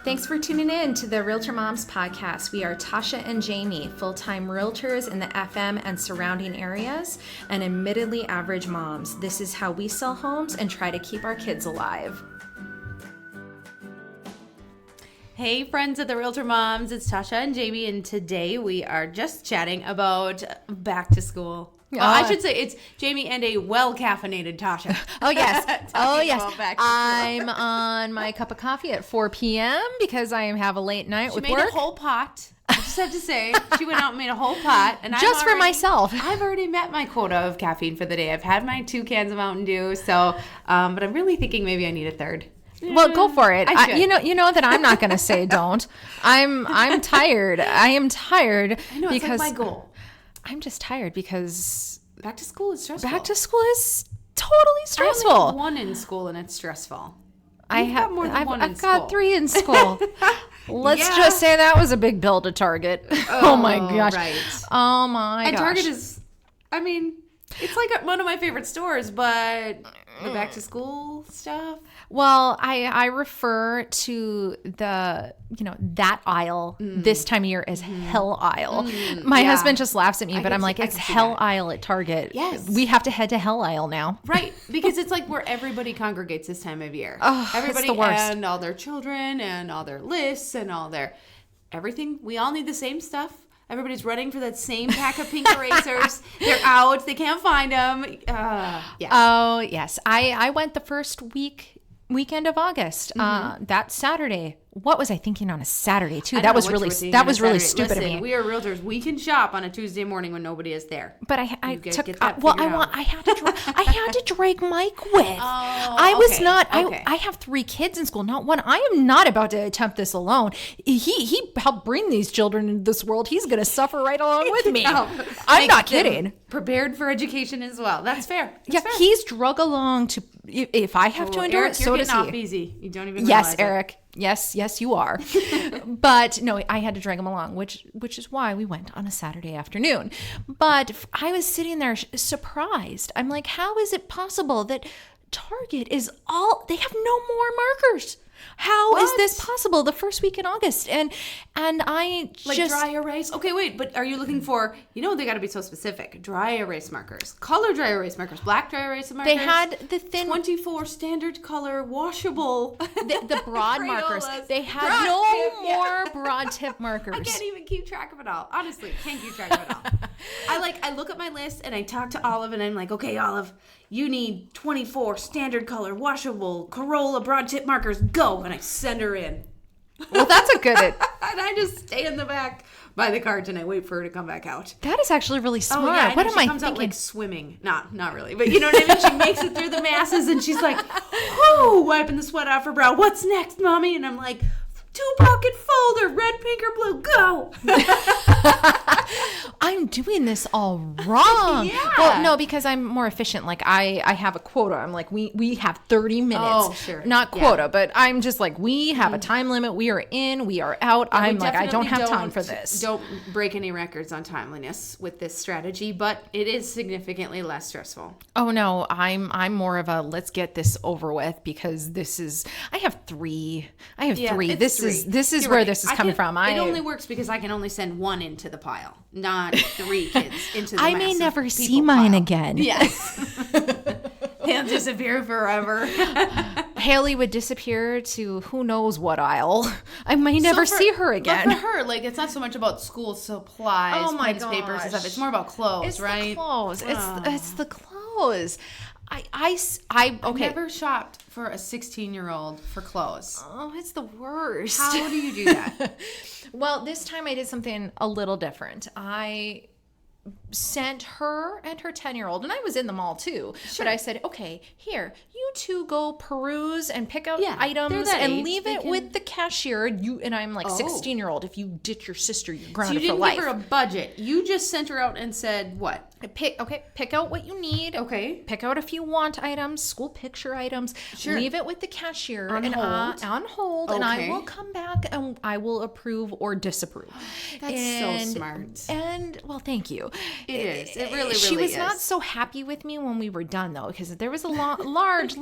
Thanks for tuning in to the Realtor Moms podcast. We are Tasha and Jamie, full-time realtors in the FM and surrounding areas, and admittedly average moms. This is how we sell homes and try to keep our kids alive. Hey friends of the Realtor Moms, it's Tasha and Jamie, and today we are just chatting about back to school. I should say it's Jamie and a well-caffeinated Tasha. Oh, yes. Oh, yes. I'm on my cup of coffee at 4 p.m. because I have a late night with work. She made a whole pot. I just have to say, she went out and made a whole pot. And just for myself. I've already met my quota of caffeine for the day. I've had my 2 cans of Mountain Dew, so, but I'm really thinking maybe I need a third. Well, go for it. You know that I'm not going to say don't. I'm tired. I am tired. I know, because it's like my goal. I'm just tired because back to school is stressful. Back to school is totally stressful. I only have 1 in school and it's stressful. I've got 3 in school. Let's just say that was a big bill to Target. Oh my gosh. Right. Oh my gosh. And Target is, I mean, it's like one of my favorite stores, but the back to school stuff. Well, I refer to the, that aisle this time of year as hell aisle. My husband just laughs at me, but I'm like, it's hell aisle at Target. Yes. We have to head to hell aisle now. Right. Because it's like where everybody congregates this time of year. Oh, everybody it's the worst. And all their children and all their lists and all their everything. We all need the same stuff. Everybody's running for that same pack of pink erasers. They're out. They can't find them. Yes. Oh, yes. I went the first weekend of August. That Saturday. What was I thinking on a Saturday too? That was really stupid of me. We are realtors. We can shop on a Tuesday morning when nobody is there. But I had to drag Mike with. I have 3 kids in school, not 1. I am not about to attempt this alone. He helped bring these children into this world. He's going to suffer right along with me. I'm not kidding. Prepared for education as well. That's fair. That's fair. He's drug along to. If I have to endure Eric, it, so does he. Off easy. You don't even realize it. Eric. Yes, you are. But no, I had to drag him along, which is why we went on a Saturday afternoon. But I was sitting there surprised. I'm like, how is it possible that Target they have no more markers? How is this possible? The first week in August, and I just dry erase. Okay, wait, but are you looking for? They got to be so specific. Dry erase markers, color dry erase markers, black dry erase markers. They had the thin 24 standard color washable. The broad markers. They had more broad tip markers. I can't even keep track of it all. Honestly, can't keep track of it all. I look at my list and I talk to Olive and I'm like, okay, Olive, you need 24 standard color washable Corolla broad tip markers. Go. And I send her in. Well, that's a good. And I just stay in the back by the cart and I wait for her to come back out. That is actually really smart. Oh, yeah, what am I comes thinking? Out like swimming. Not really, but you know what I mean? She makes it through the masses and she's like, whoo, wiping the sweat off her brow. What's next, Mommy? And I'm like, 2-pocket folder, red, pink, or blue, go. I'm doing this all wrong. Yeah. Well, no, because I'm more efficient. Like I have a quota. I'm like, we have 30 minutes. Oh, sure. Not quota, but I'm just like, we have a time limit. We are in, we are out. I'm like, I don't have time for this. Don't break any records on timeliness with this strategy, but it is significantly less stressful. Oh no, I'm more of a let's get this over with because I have 3. This is where this is coming from. It only works because I can only send 1 into the pile, not 3 kids into the I may never see mine again. Yes. They'll disappear forever. Haley would disappear to who knows what aisle. I may never see her again. But for her, it's not so much about school supplies, pens, papers, and stuff. It's more about clothes, right? The clothes. It's the clothes. I've never shopped for a 16-year-old for clothes. Oh, it's the worst. How do you do that? Well, this time I did something a little different. I sent her and her 10-year-old, and I was in the mall too. Sure. But I said, okay, here, you two go peruse and pick out items and leave it with the cashier. And I'm like, 16-year-old, if you ditch your sister, you're grounded for life. So you didn't give her a budget. You just sent her out and said, what? Pick out what you need. Okay. Pick out a few want items, school picture items. Sure. Leave it with the cashier On hold. and I Okay. will come back and I will approve or disapprove. That's so smart. And well, thank you. It is. It really She was is. not so happy with me when we were done though, because there was a large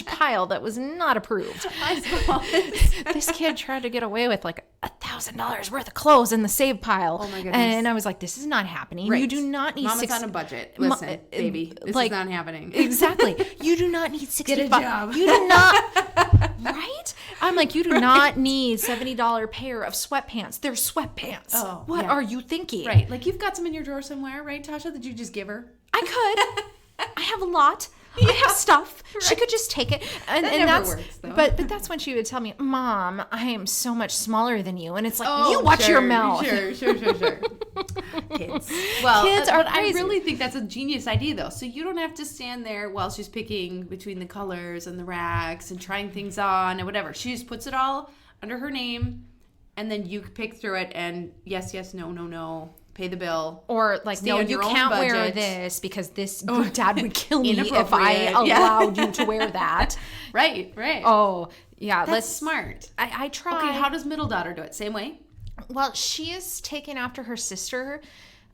pile that was not approved. I suppose. This kid tried to get away with like $1,000 worth of clothes in the save pile. Oh my goodness. And I was like, this is not happening. Right. You do not need Mama's on a budget. Listen, baby, this is not happening. Exactly. You do not need 65. Get a job. You do not. Right? I'm like, you do not need $70 pair of sweatpants. They're sweatpants. Oh, what yeah. are you thinking? Right. Like you've got some in your drawer somewhere, right, Tasha, that you just give her? I could. I have a lot. I have stuff. Right. She could just take it. And never that's works, though. But that's when she would tell me, Mom, I am so much smaller than you. And it's like, Oh, you watch sure, your mouth. Sure. Kids. Well, Kids are but crazy. I really think that's a genius idea, though. So you don't have to stand there while she's picking between the colors and the racks and trying things on and whatever. She just puts it all under her name, and then you pick through it and yes, no, pay the bill. Or like, Stay no, on you your own can't wear budget. this because your dad would kill me if I Inappropriate. allowed Yeah. you to wear that. Right. Oh, yeah. That's smart. I try. Okay, how does middle daughter do it? Same way? Well, she is taking after her sister.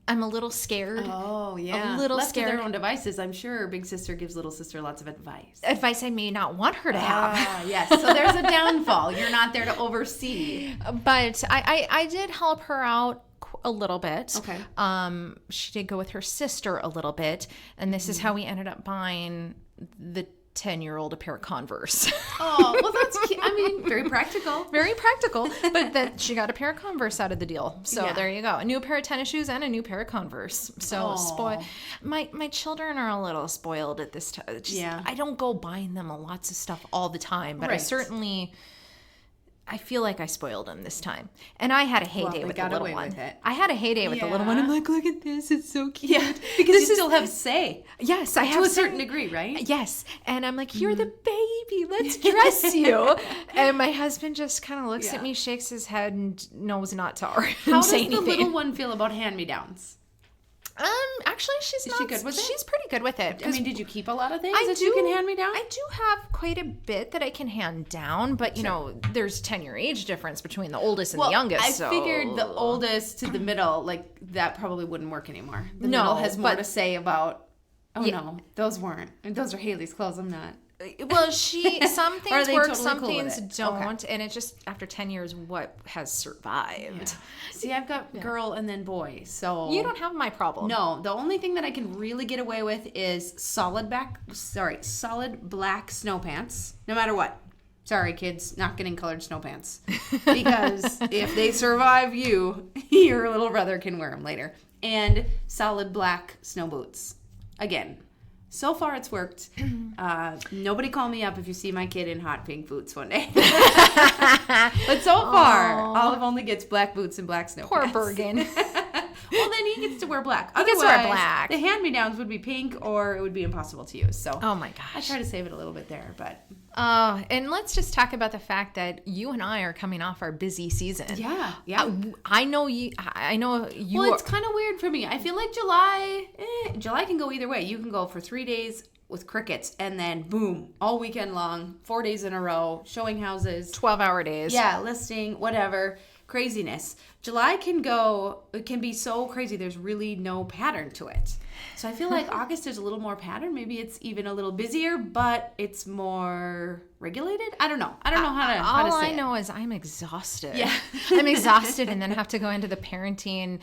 I'm a little scared. Oh, yeah. A little Left to scared. their own devices, I'm sure big sister gives little sister lots of advice. Advice I may not want her to have. Yes. So there's a downfall. You're not there to oversee. But I did help her out a little bit. Okay. She did go with her sister a little bit. And this is how we ended up buying the 10-year-old a pair of Converse. Oh, well, that's cute. I mean, very practical. Very practical, but that she got a pair of Converse out of the deal. So Yeah. there you go. A new pair of tennis shoes and a new pair of Converse. So my children are a little spoiled at this time. Yeah. I don't go buying them lots of stuff all the time, but Right. I feel like I spoiled them this time. And I had a heyday they with the got little away one. with it. I had a heyday with the little one. Yeah. I'm like, look at this. It's so cute. Yeah, because you still have say. Yes, I have To a certain degree, right? Yes. And I'm like, you're the baby. Let's dress you. And my husband just kind of looks Yeah. at me, shakes his head, and knows not to How does say the anything. little one feel about hand-me-downs? Actually, she's not. she good with it? She's pretty good with it. I mean, did you keep a lot of things I that do, you can hand me down? I do have quite a bit that I can hand down, but you know, there's 10-year age difference between the oldest and the youngest. I so figured the oldest to the middle, like that probably wouldn't work anymore. The No, middle has more but- to say about. Oh Yeah. no, those weren't. And those are Haley's clothes. I'm not. Well, some Or are things they work, totally some cool with things it? don't, and it's just after 10 years, what has survived? See, I've got girl and then boy, so You don't have my problem. No, the only thing that I can really get away with is solid black snow pants, no matter what. Sorry, kids, not getting colored snow pants. Because if they survive you, your little brother can wear them later. And solid black snow boots. Again, so far it's worked. Nobody call me up if you see my kid in hot pink boots one day. But so far, Olive only gets black boots and black snow Poor pants. Bergen. Well, then he gets to wear black. He gets to wear Otherwise, black. The hand-me-downs would be pink or it would be impossible to use. So Oh my I gosh. try to save it a little bit there, but And let's just talk about the fact that you and I are coming off our busy season. yeah. I know you. I know you. Well, are, it's kind of weird for me. I feel like July can go either way. You can go for 3 days with crickets and then boom, all weekend long, 4 days in a row, showing houses. 12-hour days. Yeah, listing, whatever. Craziness. July it can be so crazy. There's really no pattern to it. So I feel like August there's a little more pattern. Maybe it's even a little busier, but it's more regulated. I don't know. I don't know how to All say I it. know is I'm exhausted. Yeah. I'm exhausted, and then have to go into the parenting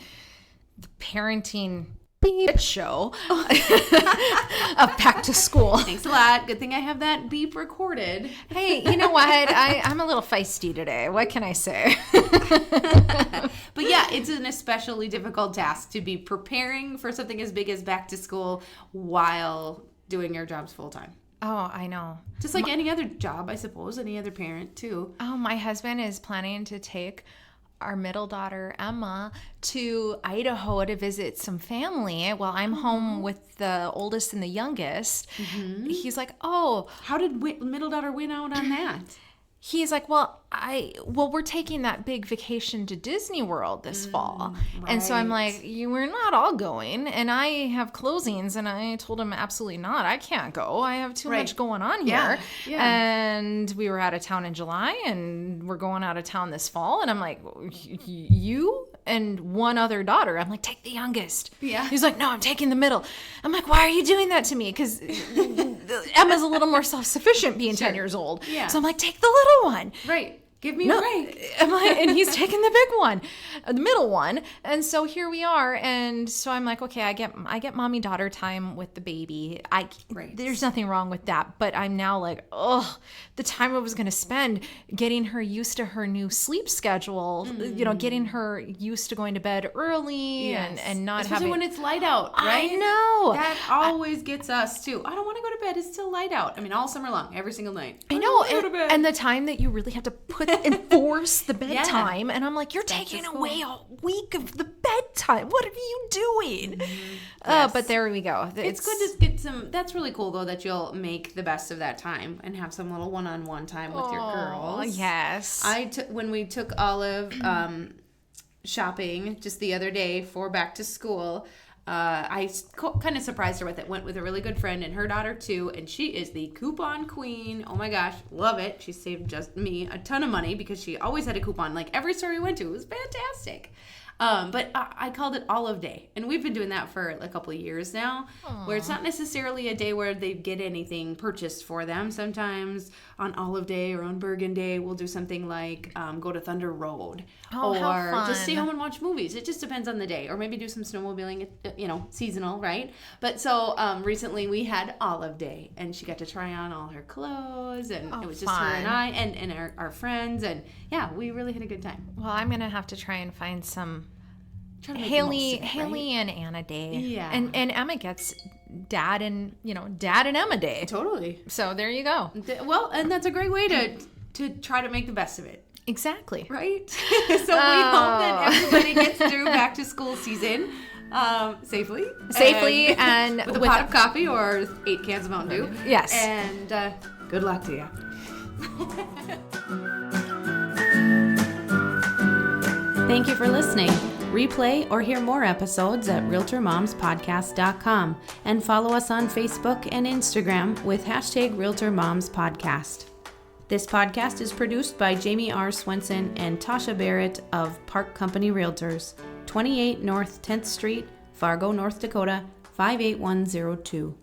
beep show of back to school. Thanks a lot. Good thing I have that beep recorded. Hey, you know what? I'm a little feisty today. What can I say? But yeah, it's an especially difficult task to be preparing for something as big as back to school while doing your jobs full time. Oh, I know. Just like any other job, I suppose, any other parent too. Oh, my husband is planning to take our middle daughter, Emma, to Idaho to visit some family while I'm home with the oldest and the youngest. He's like, oh, How did middle daughter win out on that? he's like, well, we're taking that big vacation to Disney World this fall. And so I'm like, we're not all going. And I have closings. And I told him, absolutely not. I can't go. I have too much going on here. Yeah. And we were out of town in July and we're going out of town this fall. And I'm like, you and one other daughter. I'm like, take the youngest. Yeah. He's like, no, I'm taking the middle. I'm like, why are you doing that to me? Because Emma's a little more self-sufficient being 10 years old. Yeah. So I'm like, take the little one. Right. Give me a break. And he's taking the big one, the middle one. And so here we are. And so I'm like, okay, I get mommy daughter time with the baby. There's nothing wrong with that. But I'm now like, the time I was going to spend getting her used to her new sleep schedule, getting her used to going to bed early and not especially having. when it's light out, right? I know. That always gets us too. I don't want to go to bed. It's still light out. I mean, all summer long, every single night. I know. And the time that you really have to enforce the bedtime. And I'm like, you're taking away a week of the bedtime. What are you doing? But there we go. It's good to get some. That's really cool, though, that you'll make the best of that time and have some little one-on-one time with your girls. Yes. When we took Olive shopping just the other day for back to school, I kind of surprised her with it. Went with a really good friend and her daughter too, and she is the coupon queen. Oh my gosh, love it. She saved just me a ton of money because she always had a coupon. Like every store we went to, it was fantastic. But I called it Olive Day, and we've been doing that for a couple of years now. Aww. Where it's not necessarily a day where they get anything purchased for them. Sometimes on Olive Day or on Bergen Day, we'll do something like go to Thunder Road or just stay home and watch movies. It just depends on the day, or maybe do some snowmobiling, seasonal, right? But so recently we had Olive Day, and she got to try on all her clothes, and it was just her and I and our friends, and yeah, we really had a good time. Well, I'm gonna have to try and find some Haley and Anna Day. Yeah. And Emma gets Dad and Emma Day. Totally. So there you go. Well, and that's a great way to try to make the best of it. Exactly. Right? So we hope that everybody gets through back to school season safely and with a pot of coffee or 8 cans of Mountain Dew. Yes. And good luck to you. Thank you for listening. Replay or hear more episodes at RealtorMomsPodcast.com and follow us on Facebook and Instagram with #RealtorMomsPodcast. This podcast is produced by Jamie R. Swenson and Tasha Barrett of Park Company Realtors, 28 North 10th Street, Fargo, North Dakota, 58102.